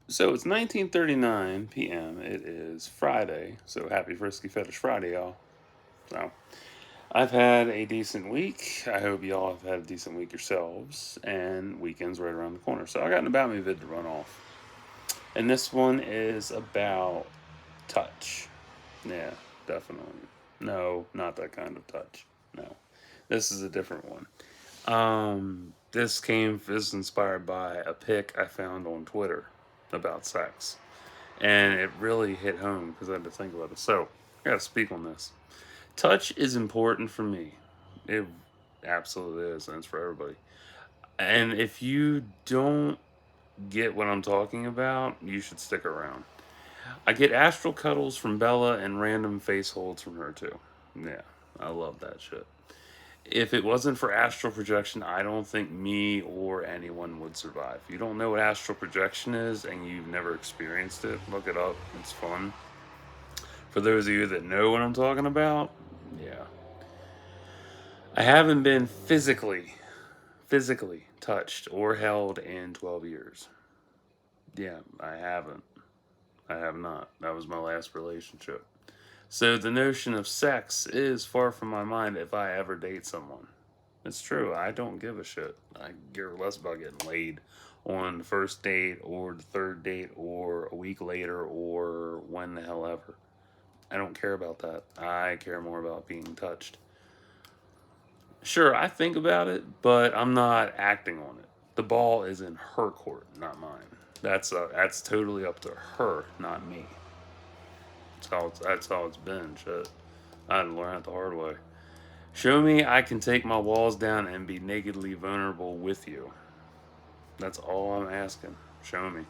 So it's 19:39 p.m. It is Friday. So happy Frisky Fetish Friday, y'all. So I've had a decent week. I hope y'all have had a decent week yourselves. And weekend's right around the corner. So I got an About Me vid to run off. And this one is about touch. Yeah, definitely. No, not that kind of touch. No. This is a different one. This is inspired by a pic I found on Twitter about sex. And it really hit home because I had to think about it. So, I gotta speak on this. Touch is important for me. It absolutely is, and it's for everybody. And if you don't get what I'm talking about, you should stick around. I get astral cuddles from Bella and random face holds from her too. Yeah, I love that shit. If it wasn't for astral projection, I don't think me or anyone would survive. If you don't know what astral projection is and you've never experienced it, look it up. It's fun. For those of you that know what I'm talking about, yeah. I haven't been physically touched or held in 12 years. Yeah, I haven't. I have not. That was my last relationship. So the notion of sex is far from my mind if I ever date someone. It's true. I don't give a shit. I care less about getting laid on the first date or the third date or a week later or when the hell ever. I don't care about that. I care more about being touched. Sure, I think about it, but I'm not acting on it. The ball is in her court, not mine. That's totally up to her, not me. That's how it's been. Shit, I had to learn it the hard way. Show me I can take my walls down and be nakedly vulnerable with you. That's all I'm asking. Show me.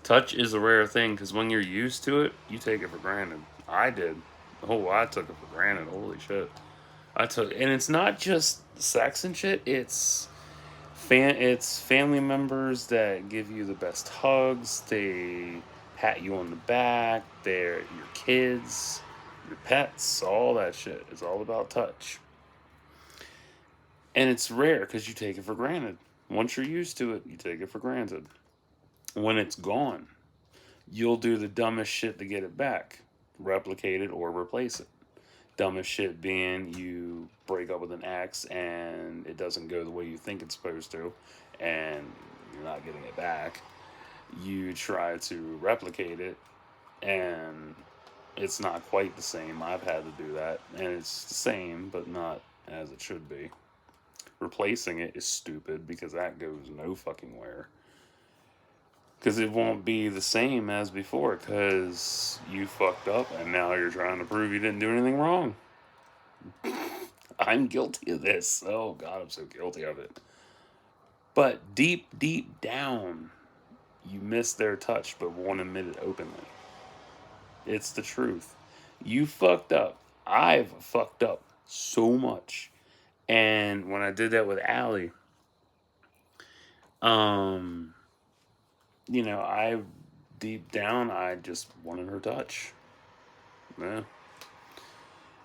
Touch is a rare thing because when you're used to it, you take it for granted. I did. Oh, I took it for granted. Holy shit. And it's not just sex and shit. It's family members that give you the best hugs. They pat you on the back. They're your kids, your pets, all that shit. It's all about touch. And it's rare because you take it for granted. Once you're used to it, you take it for granted. When it's gone, you'll do the dumbest shit to get it back, replicate it or replace it. Dumbest shit being you break up with an ex and it doesn't go the way you think it's supposed to, and you're not getting it back. You try to replicate it, and it's not quite the same. I've had to do that, and it's the same, but not as it should be. Replacing it is stupid because that goes no fucking where. Because it won't be the same as before because you fucked up and now you're trying to prove you didn't do anything wrong. I'm guilty of this. Oh God, I'm so guilty of it. But deep down, you miss their touch but won't admit it openly. It's the truth. You fucked up. I've fucked up so much. And when I did that with Allie, um, I deep down I just wanted her touch. Yeah.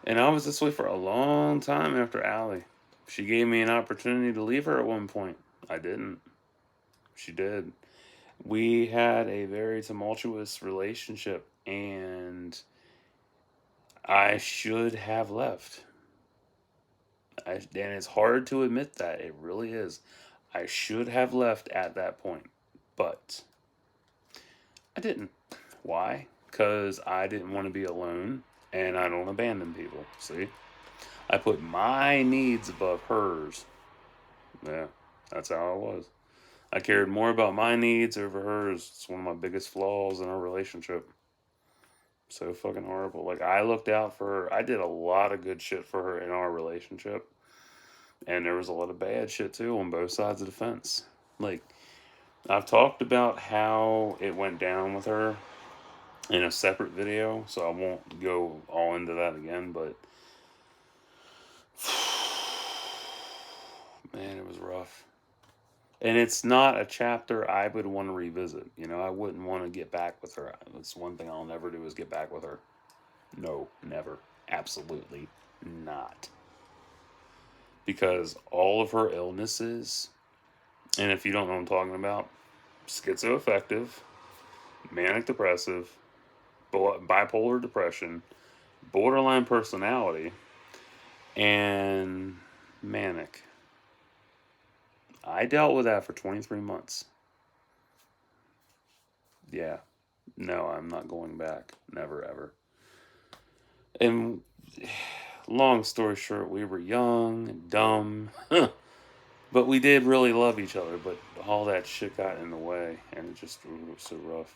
And I was this way for a long time after Allie. She gave me an opportunity to leave her at one point. I didn't. She did. We had a very tumultuous relationship, and I should have left. And it's hard to admit that. It really is. I should have left at that point, but I didn't. Why? Because I didn't want to be alone, and I don't abandon people. See? I put my needs above hers. Yeah, that's how it was. I cared more about my needs over hers. It's one of my biggest flaws in our relationship. So fucking horrible. Like, I looked out for her. I did a lot of good shit for her in our relationship. And there was a lot of bad shit too on both sides of the fence. Like, I've talked about how it went down with her in a separate video, so I won't go all into that again, but man, it was rough. And it's not a chapter I would want to revisit. I wouldn't want to get back with her. That's one thing I'll never do is get back with her. No, never. Absolutely not. Because all of her illnesses, and if you don't know what I'm talking about, schizoaffective. manic depressive, bipolar depression, borderline personality, and manic. I dealt with that for 23 months. Yeah. No, I'm not going back. Never, ever. And long story short, we were young and dumb. But we did really love each other, but all that shit got in the way, and it just was so rough.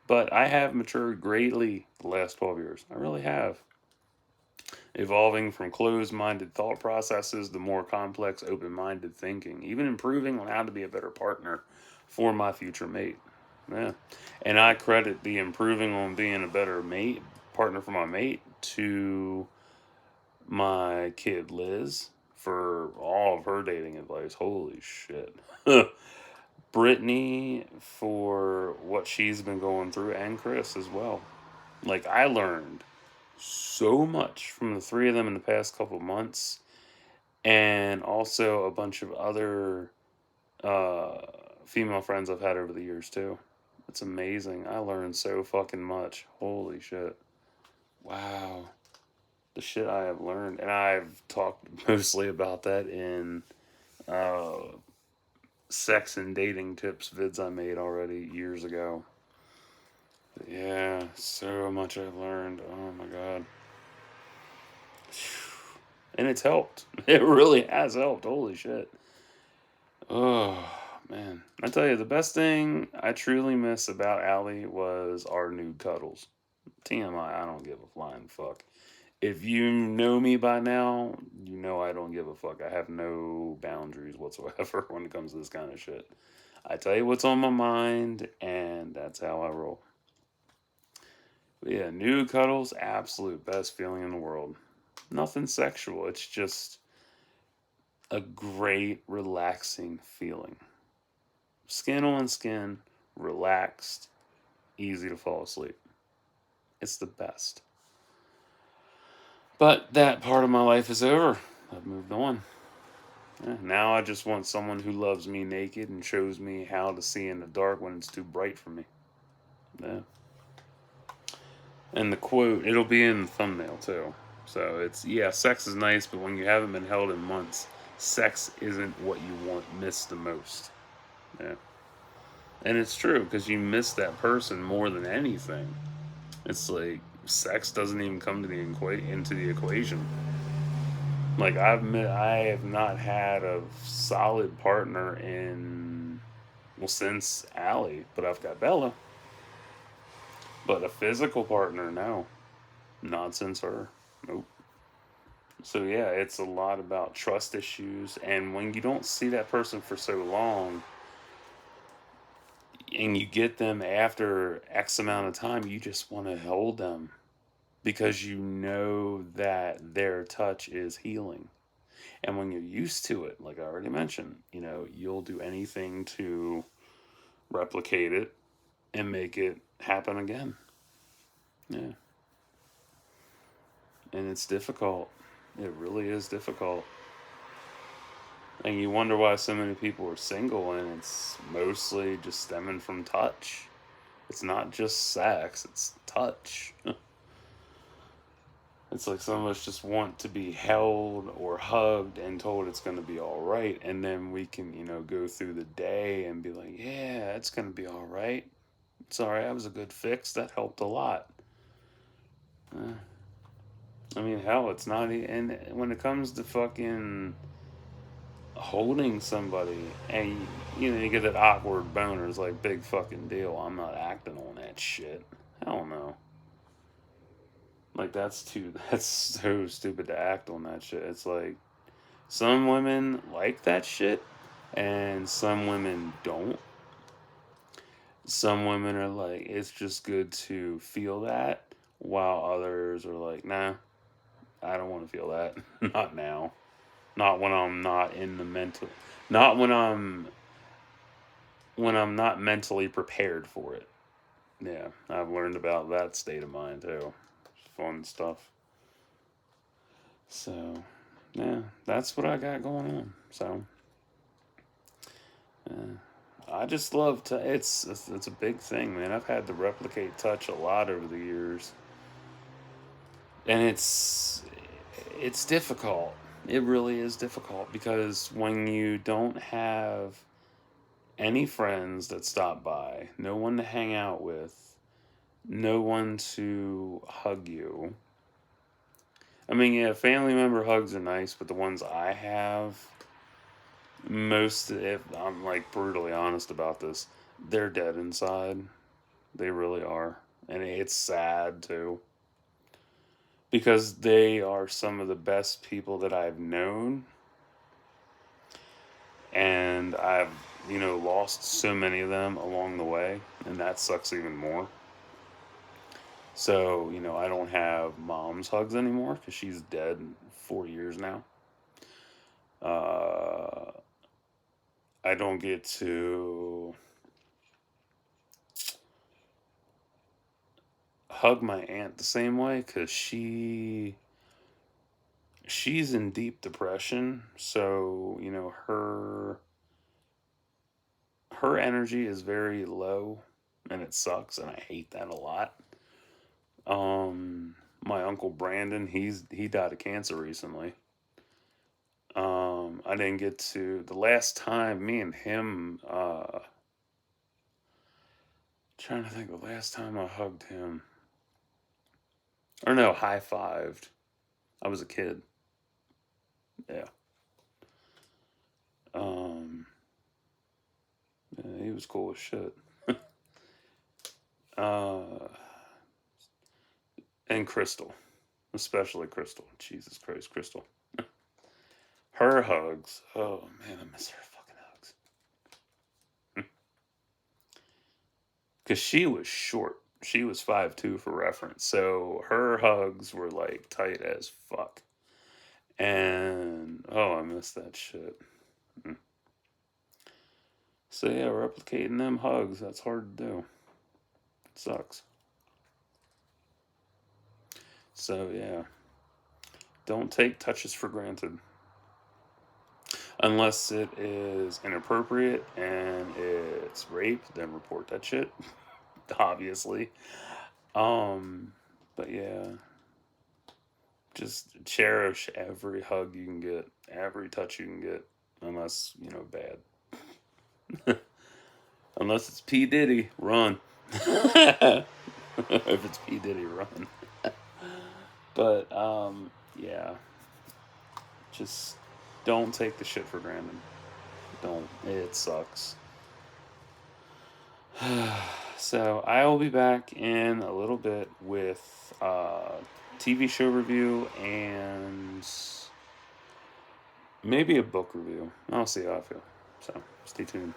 But I have matured greatly the last 12 years. I really have. Evolving from closed minded thought processes to more complex, open minded thinking, even improving on how to be a better partner for my future mate. Yeah. And I credit the improving on being a better mate, partner for my mate, to my kid Liz for all of her dating advice. Holy shit. Brittany for what she's been going through, and Chris as well. Like, I learned so much from the three of them in the past couple months, and also a bunch of other uh, female friends I've had over the years too. It's amazing. I learned so fucking much. Holy shit. Wow. The shit I have learned. And I've talked mostly about that in uh, sex and dating tips vids I made already years ago. But yeah, so much I've learned. Oh my god. And it's helped. It really has helped. Holy shit. Oh, man. I tell you, the best thing I truly miss about Allie was our nude cuddles. TMI, I don't give a flying fuck. If you know me by now, you know I don't give a fuck. I have no boundaries whatsoever when it comes to this kind of shit. I tell you what's on my mind, and that's how I roll. But yeah, nude cuddles, absolute best feeling in the world. Nothing sexual. It's just a great, relaxing feeling. Skin on skin, relaxed, easy to fall asleep. It's the best. But that part of my life is over. I've moved on. Yeah, now I just want someone who loves me naked and shows me how to see in the dark when it's too bright for me. Yeah. And the quote, it'll be in the thumbnail too. So it's, yeah, sex is nice, but when you haven't been held in months, sex isn't what you miss the most. Yeah. And it's true because you miss that person more than anything. It's like sex doesn't even come to into the equation. Like I have not had a solid partner in, well, since Allie, but I've got Bella. But a physical partner, no, not since her. Nope. So yeah, it's a lot about trust issues, and when you don't see that person for so long, and you get them after X amount of time, you just want to hold them because you know that their touch is healing. And when you're used to it, like I already mentioned, you'll do anything to replicate it and make it happen again. Yeah. And it's difficult. It really is difficult. And you wonder why so many people are single, and it's mostly just stemming from touch. It's not just sex, it's touch. It's like some of us just want to be held or hugged and told it's going to be all right. And then we can, go through the day and be like, yeah, it's going to be all right. It's all right. That was a good fix. That helped a lot. Uh, I mean, hell, it's not. And when it comes to fucking holding somebody and, you get that awkward boner, it's like, big fucking deal. I'm not acting on that shit. Hell no. Like, that's so stupid to act on that shit. It's like, some women like that shit, and some women don't. Some women are like, it's just good to feel that, while others are like, nah, I don't want to feel that. Not now. Not when I'm not in the mental. Not when I'm not mentally prepared for it. Yeah, I've learned about that state of mind too. Fun stuff. So, yeah, that's what I got going on. So, uh, I just love to. It's a big thing, man. I've had to replicate touch a lot over the years, and it's difficult. It really is difficult because when you don't have any friends that stop by, no one to hang out with, no one to hug you. I mean, yeah, family member hugs are nice, but the ones I have, most, if I'm like brutally honest about this, they're dead inside. They really are. And it's sad too. Because they are some of the best people that I've known. And I've, lost so many of them along the way. And that sucks even more. So, I don't have mom's hugs anymore because she's dead 4 years now. Uh, I don't get to hug my aunt the same way because she's in deep depression. So, her energy is very low and it sucks and I hate that a lot. My uncle Brandon, he died of cancer recently. I didn't get to the last time me and him trying to think the last time I hugged him. Or no, high fived. I was a kid. Yeah. Um yeah, he was cool as shit. uh and Crystal. Especially Crystal. Jesus Christ, Crystal. Her hugs. Oh man, I miss her fucking hugs. Because she was short. She was 5'2" for reference. So her hugs were like tight as fuck. And oh, I miss that shit. Mm. So yeah, replicating them hugs, that's hard to do. It sucks. So yeah, don't take touches for granted. Unless it is inappropriate and it's rape, then report that shit. Obviously. Um, but yeah, just cherish every hug you can get, every touch you can get, unless, bad. Unless it's P. Diddy, run. If it's P. Diddy, run. But, yeah, just don't take the shit for granted. Don't. It sucks. So I will be back in a little bit with TV show review and maybe a book review. I'll see how I feel. So stay tuned.